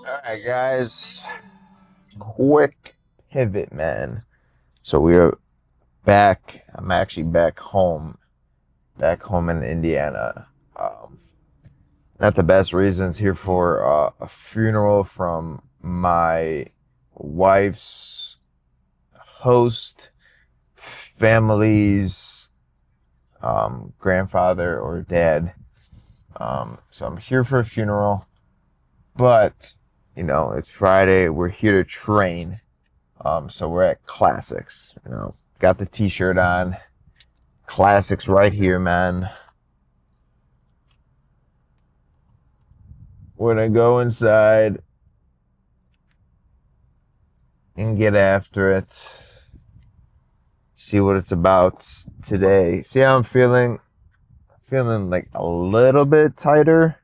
Alright, guys. Quick pivot, man. So we're back. I'm actually back home in Indiana. Um, Not the best reasons here for a funeral from my wife's host family's grandfather or dad. So I'm here for a funeral, but it's Friday. We're here to train. So we're at Classics. Got the T-shirt on. Classics right here, man. We're gonna go inside and get after it. See what it's about today. See how I'm feeling? Feeling like a little bit tighter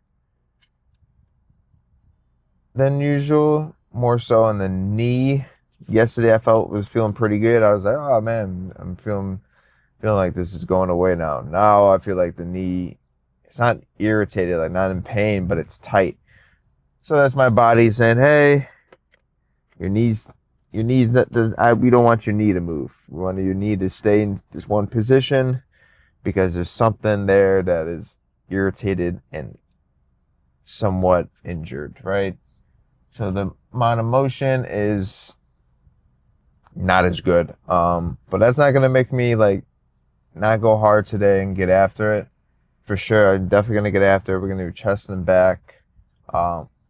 than usual. More so in the knee. Yesterday I was feeling pretty good. I was like, oh man, I'm feeling like this is going away now. Now I feel like the knee, it's not irritated, like not in pain, but it's tight. So that's my body saying, hey, your knees, we don't want your knee to move. We want your knee to stay in this one position because there's something there that is irritated and somewhat injured, right? So the amount of motion is not as good. But that's not going to make me like not go hard today and get after it. For sure, I'm definitely going to get after it. We're going to do chest and back.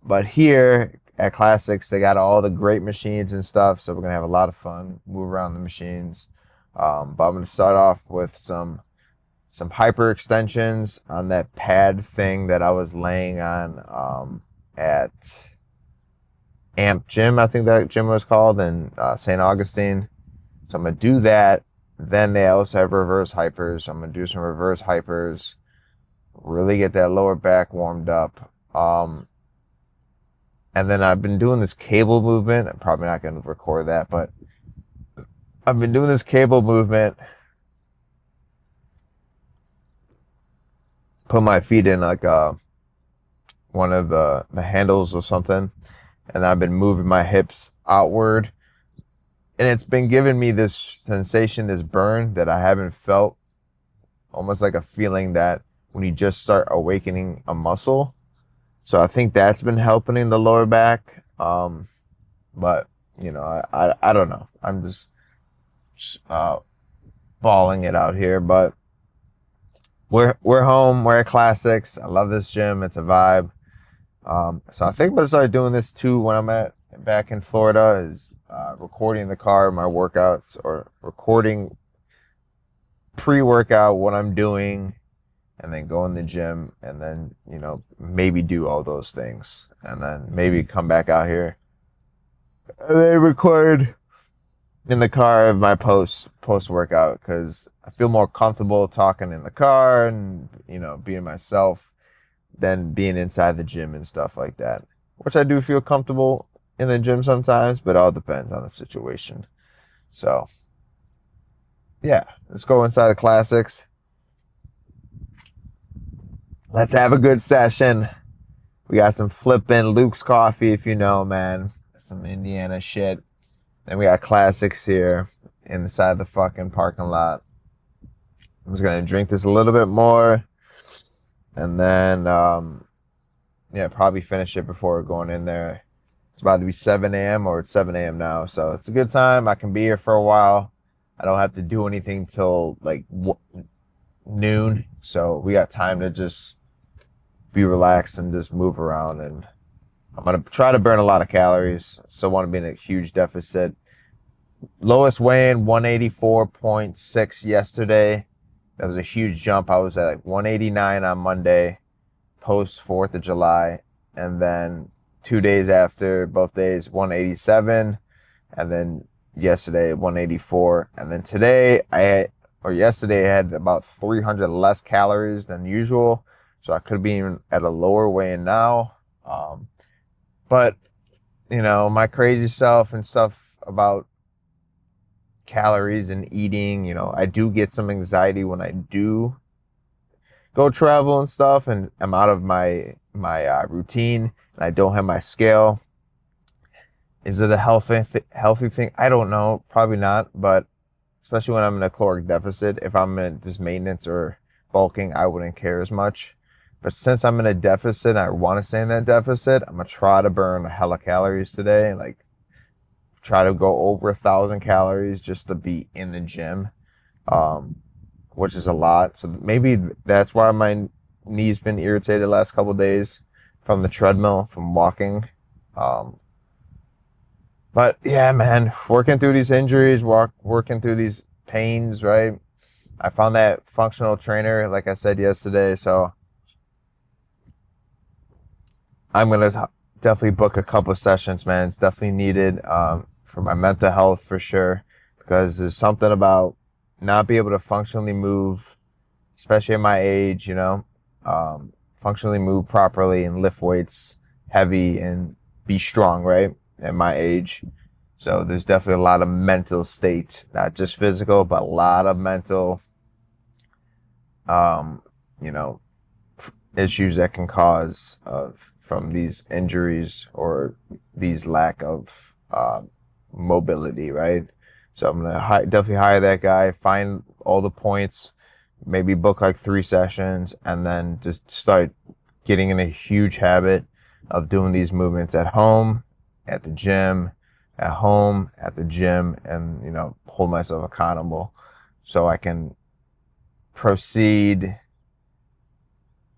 But here at Classics, they got all the great machines and stuff. So we're going to have a lot of fun, move around the machines. But I'm going to start off with some hyperextensions on that pad thing that I was laying on at Amp Gym, I think that gym was called, in St. Augustine. So I'm going to do that. Then they also have reverse hypers. So I'm going to do some reverse hypers. Really get that lower back warmed up. And then I've been doing this cable movement. I'm probably not going to record that, but I've been doing this cable movement. Put my feet in like one of the handles or something. And I've been moving my hips outward. And it's been giving me this sensation, this burn that I haven't felt. Almost like a feeling that when you just start awakening a muscle. So I think that's been helping in the lower back. But, I don't know. I'm just balling it out here. But we're home. We're at Classics. I love this gym. It's a vibe. So I think I'm going to start doing this too when I'm back in Florida, is recording in the car my workouts, or recording pre-workout what I'm doing, and then go in the gym, and then, maybe do all those things, and then maybe come back out here and then record in the car of my post workout, because I feel more comfortable talking in the car and, being myself than being inside the gym and stuff like that, which I do feel comfortable in the gym sometimes, but it all depends on the situation. So yeah, let's go inside of Classics. Let's have a good session. We got some flipping Luke's coffee, if you know, man. Some Indiana shit. Then we got Classics here inside the fucking parking lot. I'm just gonna drink this a little bit more, and then probably finish it before going in there. It's about to be 7 a.m. or it's 7 a.m. now, so it's a good time. I can be here for a while. I don't have to do anything till like noon, so we got time to just be relaxed and just move around. And I'm going to try to burn a lot of calories. So I want to be in a huge deficit. Lowest weigh-in, 184.6 yesterday. That was a huge jump. I was at like 189 on Monday, post 4th of July. And then 2 days after, both days, 187. And then yesterday, 184. And then yesterday, I had about 300 less calories than usual. So I could be at a lower weigh-in now. But, my crazy self and stuff about calories and eating, I do get some anxiety when I do go travel and stuff, and I'm out of my routine, and I don't have my scale. Is it a healthy thing? I don't know. Probably not. But especially when I'm in a caloric deficit, if I'm in just maintenance or bulking, I wouldn't care as much. But since I'm in a deficit, and I want to stay in that deficit, I'm gonna try to burn a hella calories today. Like try to go over 1,000 calories just to be in the gym, which is a lot. So maybe that's why my knee's been irritated the last couple of days from the treadmill, from walking. But yeah, man, working through these injuries, working through these pains, right? I found that functional trainer, like I said yesterday, so I'm gonna definitely book a couple of sessions, man. It's definitely needed for my mental health for sure, because there's something about not being able to functionally move, especially at my age, functionally move properly and lift weights heavy and be strong, right? At my age. So there's definitely a lot of mental state, not just physical, but a lot of mental, you know, issues that can cause from these injuries or these lack of mobility, right? So I'm gonna definitely hire that guy, find all the points, maybe book like 3 sessions, and then just start getting in a huge habit of doing these movements at home, at the gym, at home, at the gym, and hold myself accountable so I can proceed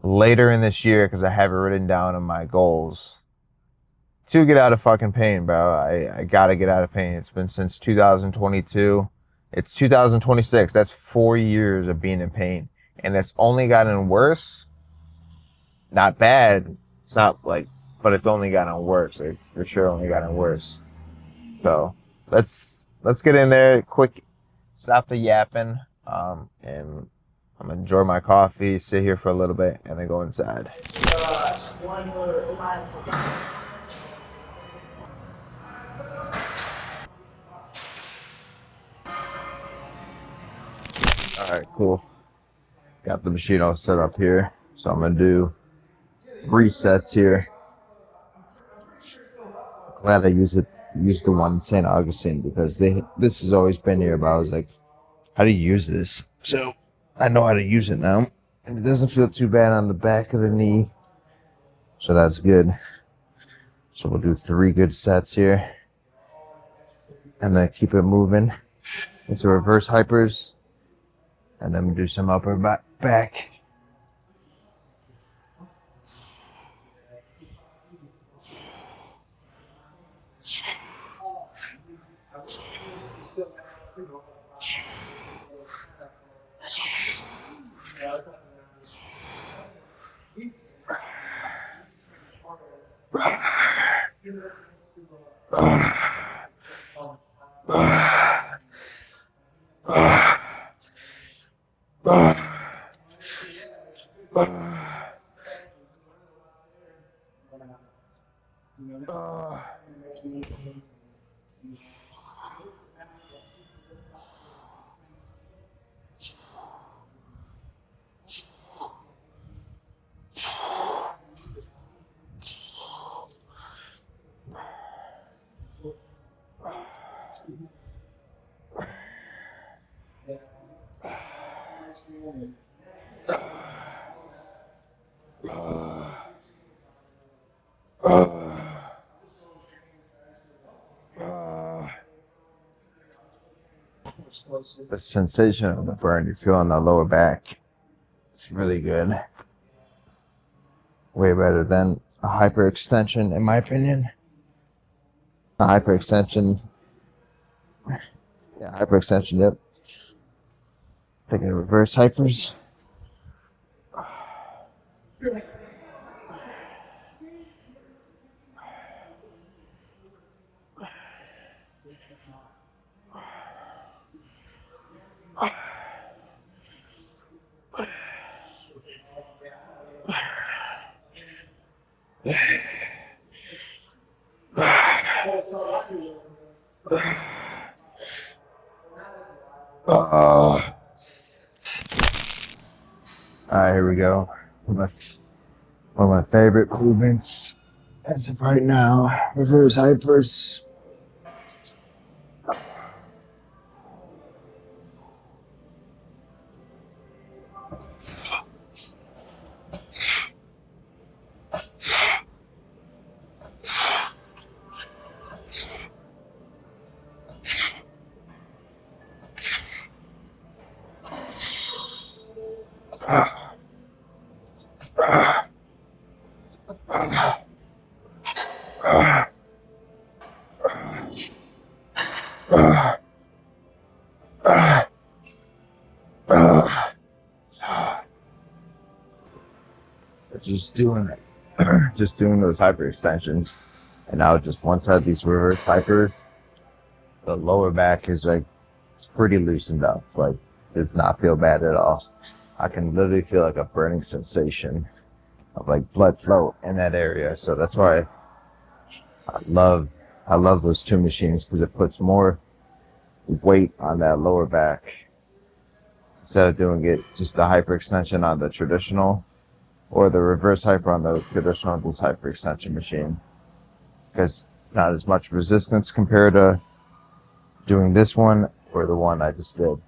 later in this year, because I have it written down in my goals, to get out of fucking pain, bro. I gotta get out of pain. It's been since 2022. It's 2026. That's 4 years of being in pain. And it's only gotten worse. Not bad. It's not like, but it's only gotten worse. It's for sure only gotten worse. So let's get in there quick. Stop the yapping. And I'm gonna enjoy my coffee, sit here for a little bit, and then go inside. All right, cool. Got the machine all set up here, so I'm gonna do 3 sets here. Glad I used the one in St. Augustine, because this has always been here, but I was like, how do you use this? So I know how to use it now, and it doesn't feel too bad on the back of the knee, so that's good. So we'll do 3 good sets here, and then keep it moving into reverse hypers, and then we'll do some upper back. The sensation of the burn you feel on the lower back, it's really good. Way better than a hyperextension, in my opinion. A hyperextension. Yeah, hyperextension, yep. Thinking of reverse hypers. Alright, here we go. One of my favorite movements as of right now. Reverse hypers. Just doing it. Just doing those hyperextensions. And now just once I have these reverse hypers, the lower back is like pretty loosened up. Like, does not feel bad at all. I can literally feel like a burning sensation of like blood flow in that area. So that's why I love those two machines, because it puts more weight on that lower back instead of doing it just the hyperextension on the traditional or the reverse hyper on the traditional this hyperextension machine, because it's not as much resistance compared to doing this one or the one I just did.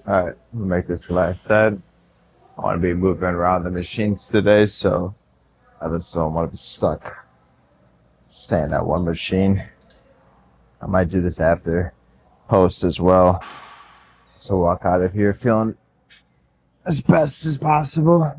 Alright, we'll make this the last set. I want to be moving around the machines today, so I just don't want to be stuck staying at one machine. I might do this after post as well. So walk out of here feeling as best as possible.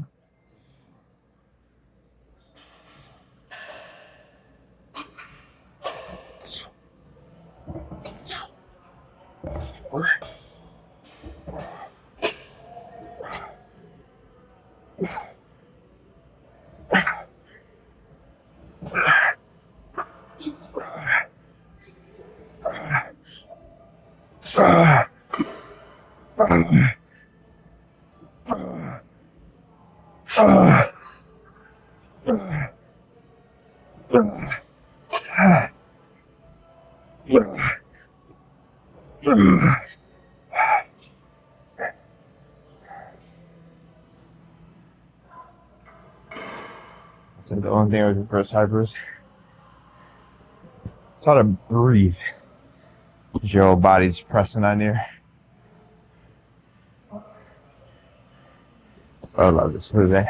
So the only thing with the first hypers, it's how to breathe. Your whole body's pressing on you. I love this movie.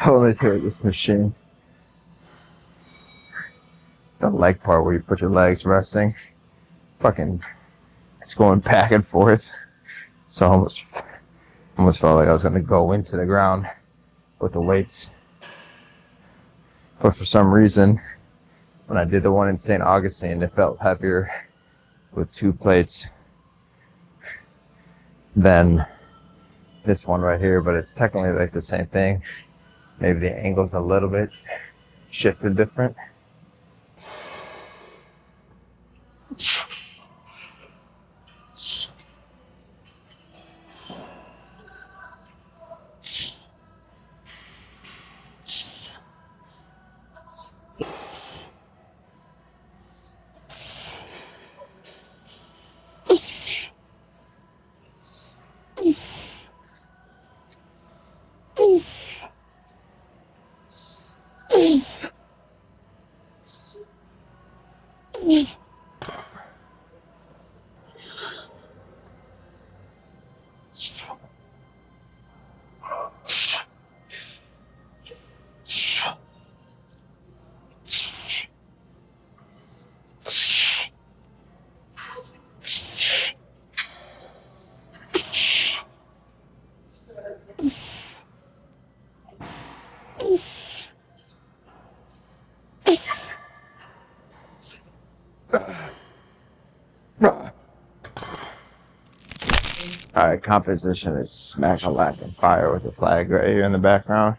Totally tear this machine. The leg part where you put your legs resting, fucking, it's going back and forth. So I almost felt like I was gonna go into the ground with the weights. But for some reason, when I did the one in St. Augustine, it felt heavier with 2 plates than this one right here, but it's technically like the same thing. Maybe the angle's a little bit shifted different. All right, composition is smack-a-lack and fire with the flag right here in the background.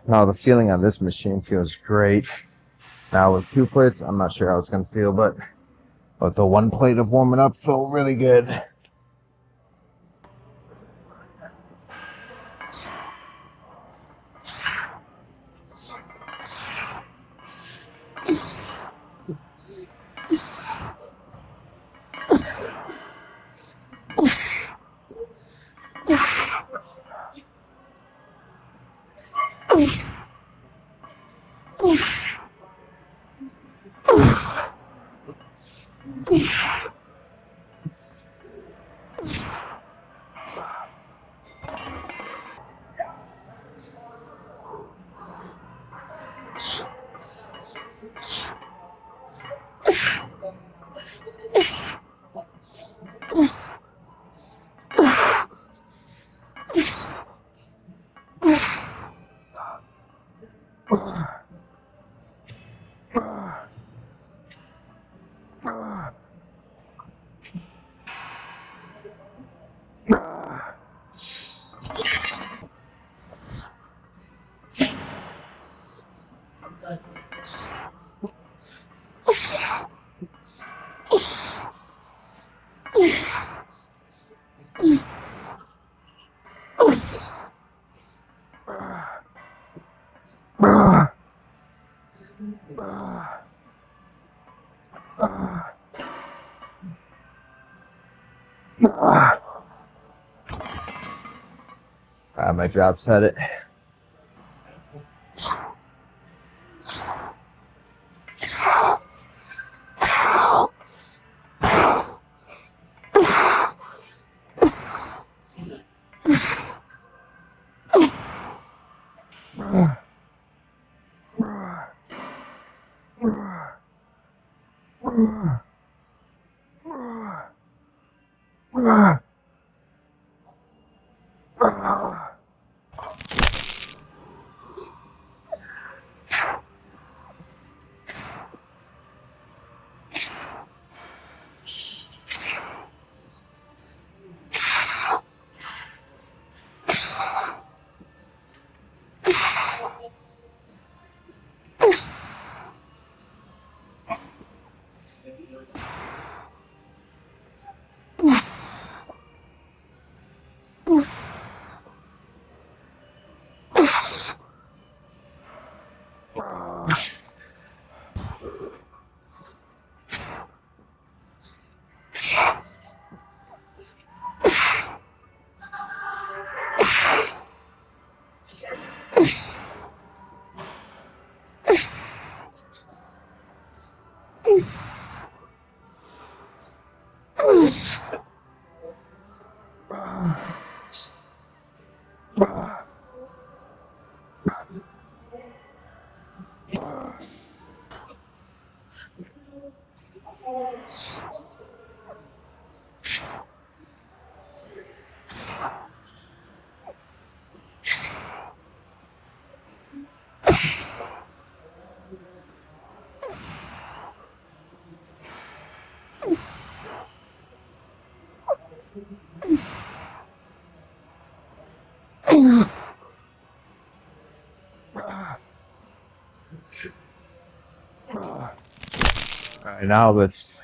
Now the feeling on this machine feels great. Now with 2 plates, I'm not sure how it's gonna feel, but the 1 plate of warming up felt really good. I might drop set it. All right, now let's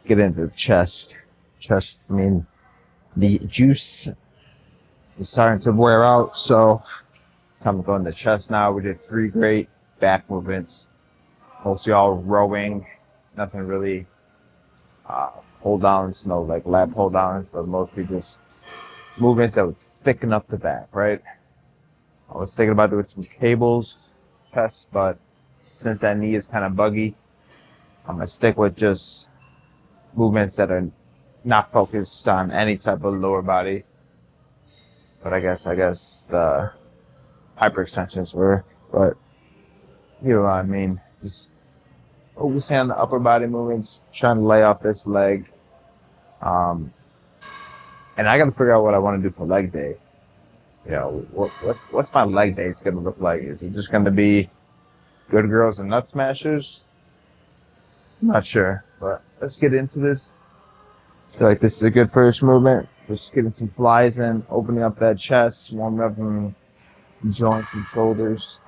get into the chest. I mean, the juice is starting to wear out, so time to go in the chest now. We did 3 great back movements, mostly all rowing, nothing really hold downs, no like lat hold downs, but mostly just movements that would thicken up the back, right? I was thinking about doing some cables, chest, but since that knee is kind of buggy, I'm gonna stick with just movements that are not focused on any type of lower body. But I guess the hyperextensions were, but you know what I mean. Just focusing on the upper body movements, trying to lay off this leg. And I gotta figure out what I want to do for leg day. You know, what's my leg days gonna look like? Is it just gonna be good girls and nut smashers? I'm not sure, but let's get into this. I feel like this is a good first movement. Just getting some flies in, opening up that chest, warming up them joints and shoulders.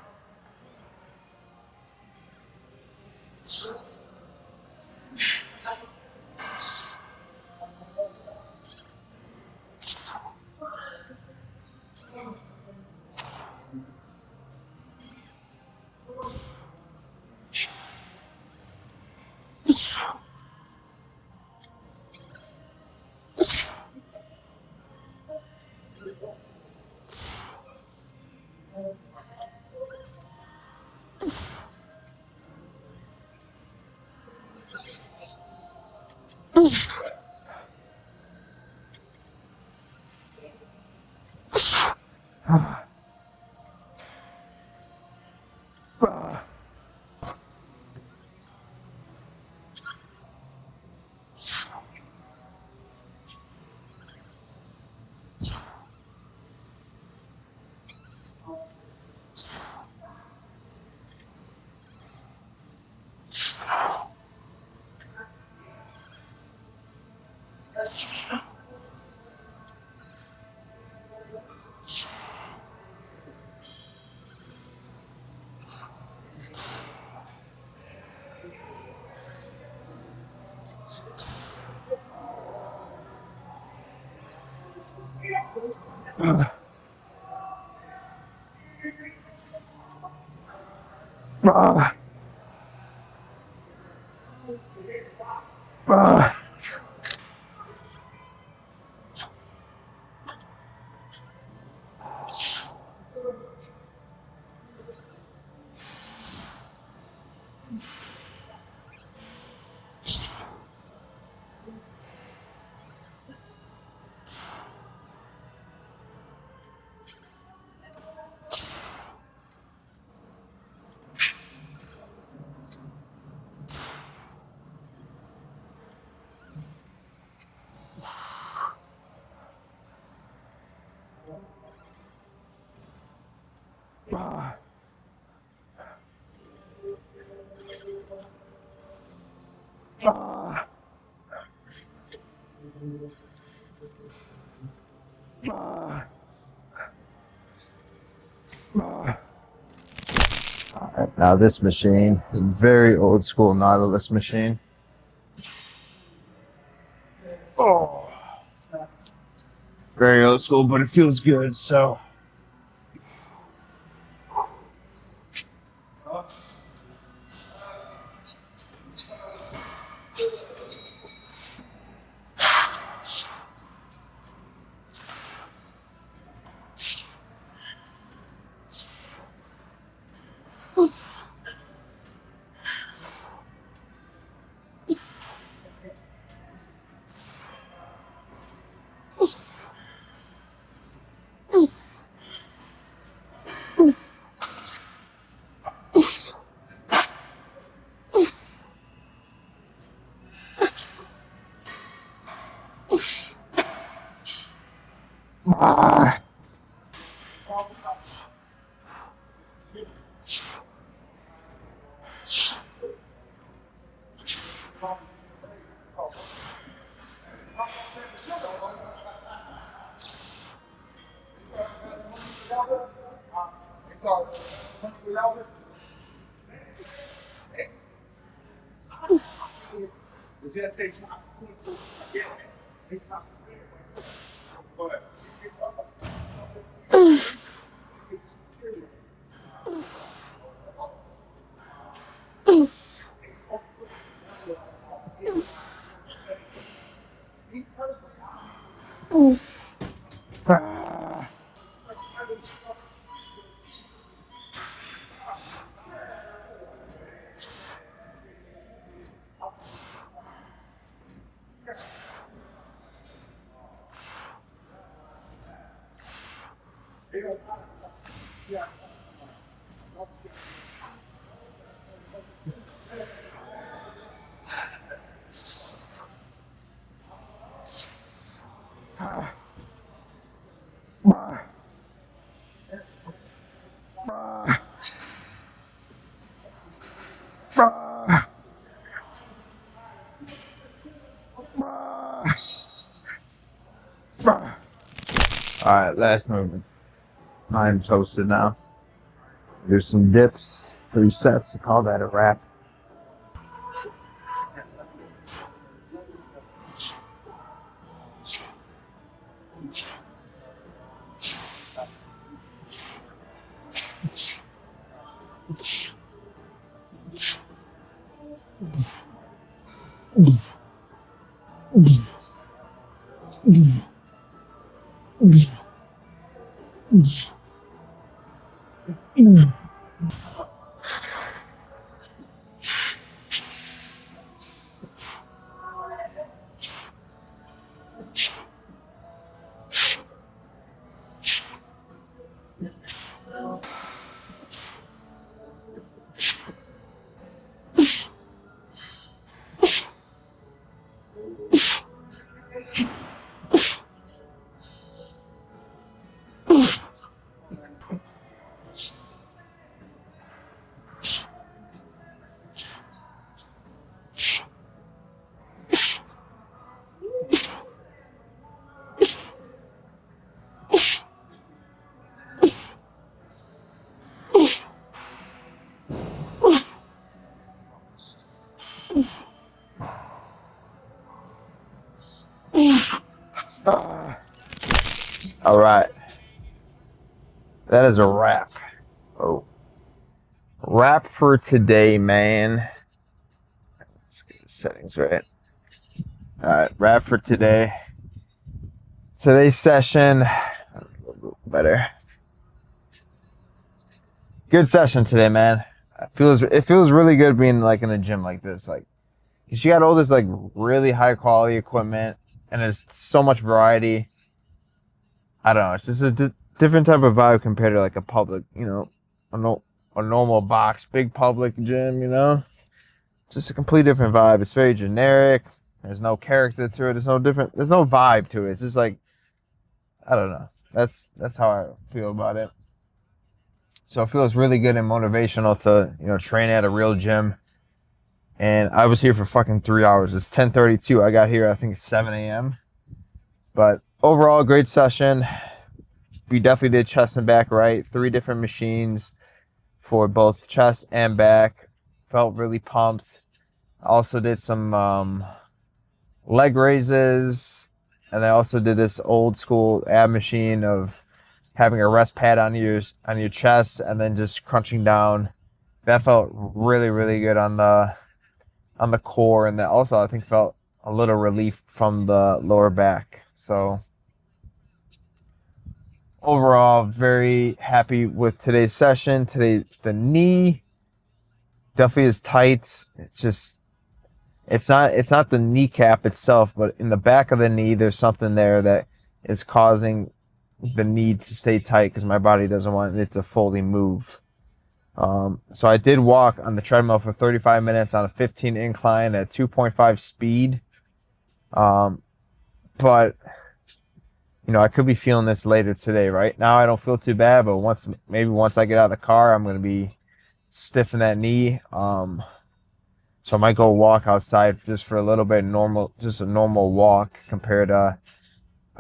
Now this machine, very old school Nautilus machine. Oh, very old school, but it feels good. So, Alright, last movement. I'm toasted now. Here's some dips. 3 sets. I call that a wrap. All right. That is a wrap. Oh. Wrap for today, man. Let's get the settings right. All right. Wrap for today. Today's session. A little better. Good session today, man. It feels really good being like in a gym like this. Like, 'cause you got all this like really high quality equipment and there's so much variety. I don't know. It's just a different type of vibe compared to like a public, a normal box, big public gym, It's just a complete different vibe. It's very generic. There's no character to it. There's no vibe to it. It's just like, I don't know. That's how I feel about it. So it feels really good and motivational to, train at a real gym. And I was here for fucking 3 hours. It's 10:32. I got here, I think, 7 a.m. But overall, great session. We definitely did chest and back right. 3 different machines for both chest and back. Felt really pumped. Also did some leg raises. And I also did this old school ab machine of having a rest pad on your chest and then just crunching down. That felt really, really good on the core, and that also I think felt a little relief from the lower back. So overall, very happy with today's session. Today, the knee definitely is tight. It's not the kneecap itself, but in the back of the knee, there's something there that is causing the need to stay tight because my body doesn't want it to fully move. So I did walk on the treadmill for 35 minutes on a 15 incline at 2.5 speed. But I could be feeling this later today. Right now I don't feel too bad, but once I get out of the car, I'm going to be stiff in that knee. So I might go walk outside just for a little bit, just a normal walk compared to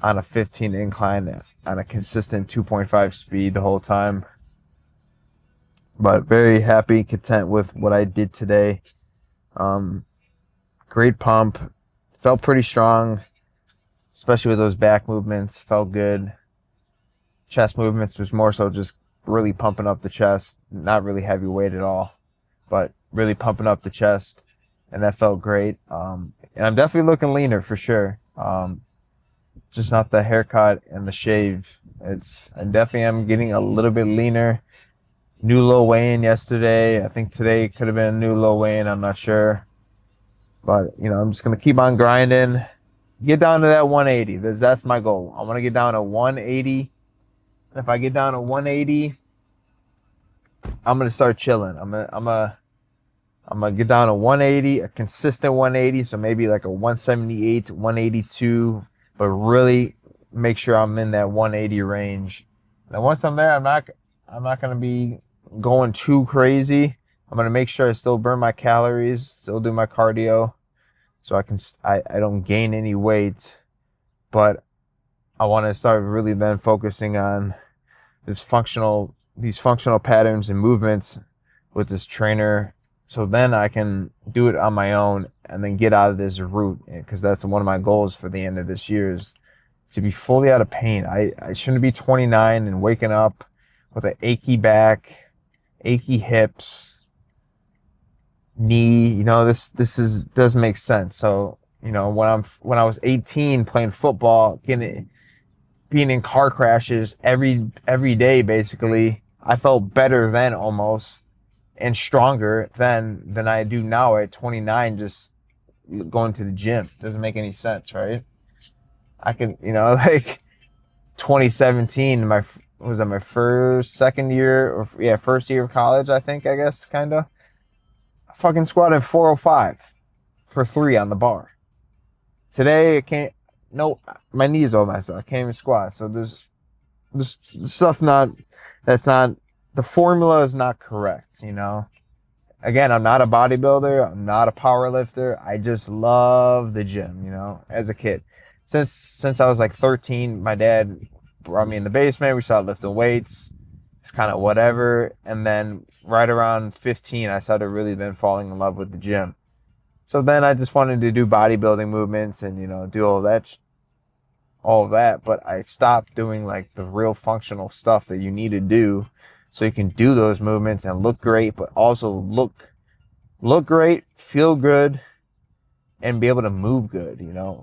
on a 15 incline on a consistent 2.5 speed the whole time. But very happy, content with what I did today. Great pump. Felt pretty strong, especially with those back movements. Felt good. Chest movements was more so just really pumping up the chest. Not really heavy weight at all, but really pumping up the chest. And that felt great. And I'm definitely looking leaner for sure. Just not the haircut and the shave. I definitely am getting a little bit leaner. New low weigh-in yesterday. I think today could have been a new low weigh-in. I'm not sure. But, I'm just going to keep on grinding. Get down to that 180. That's my goal. I want to get down to 180. And if I get down to 180, I'm going to start chilling. I'm going to get down to 180, a consistent 180. So maybe like a 178, 182. But really make sure I'm in that 180 range. And once I'm there, I'm not going to be going too crazy. I'm going to make sure I still burn my calories, still do my cardio. so I don't gain any weight, but I want to start really then focusing on these functional patterns and movements with this trainer, so then I can do it on my own and then get out of this route, because that's one of my goals for the end of this year, is to be fully out of pain. I shouldn't be 29 and waking up with an achy back, achy hips, knee. This does make sense. So, when I was 18 playing football, being in car crashes every day basically, I felt better then almost, and stronger than I do now at 29, just going to the gym. Doesn't make any sense, right? I can, like 2017, my second year, or first year of college, I guess, kind of. I fucking squatted 405 for 3 on the bar. Today, I can't, no, my knees all messed up. I can't even squat. So there's stuff the formula is not correct, Again, I'm not a bodybuilder. I'm not a power lifter. I just love the gym, as a kid. Since I was like 13, my dad brought me in the basement. We started lifting weights. It's kind of whatever. And then right around 15, I started really then falling in love with the gym. So then I just wanted to do bodybuilding movements and, do all that. But I stopped doing like the real functional stuff that you need to do so you can do those movements and look great, but also look great, feel good, and be able to move good,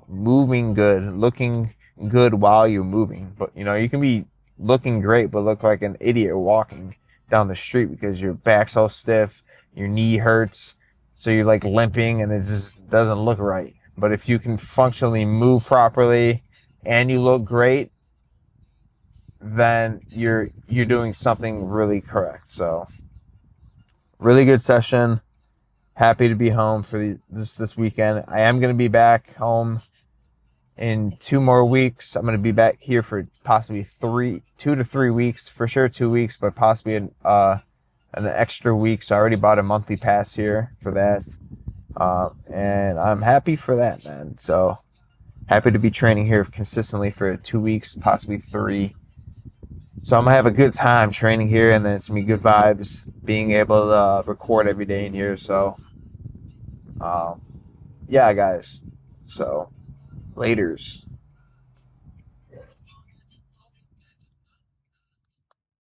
moving good, looking good while you're moving. But, you can be looking great, but look like an idiot walking down the street because your back's so stiff, your knee hurts, so you're like limping and it just doesn't look right. But if you can functionally move properly and you look great, then you're doing something really correct. So, really good session. Happy to be home for this weekend. I am going to be back home in 2 more weeks. I'm going to be back here for possibly 2 to 3 weeks, for sure 2 weeks, but possibly an extra week. So I already bought a monthly pass here for that, and I'm happy for that, man. So happy to be training here consistently for 2 weeks, possibly 3. So I'm going to have a good time training here, and then it's going to be good vibes being able to record every day in here. So, yeah, guys. So, laters.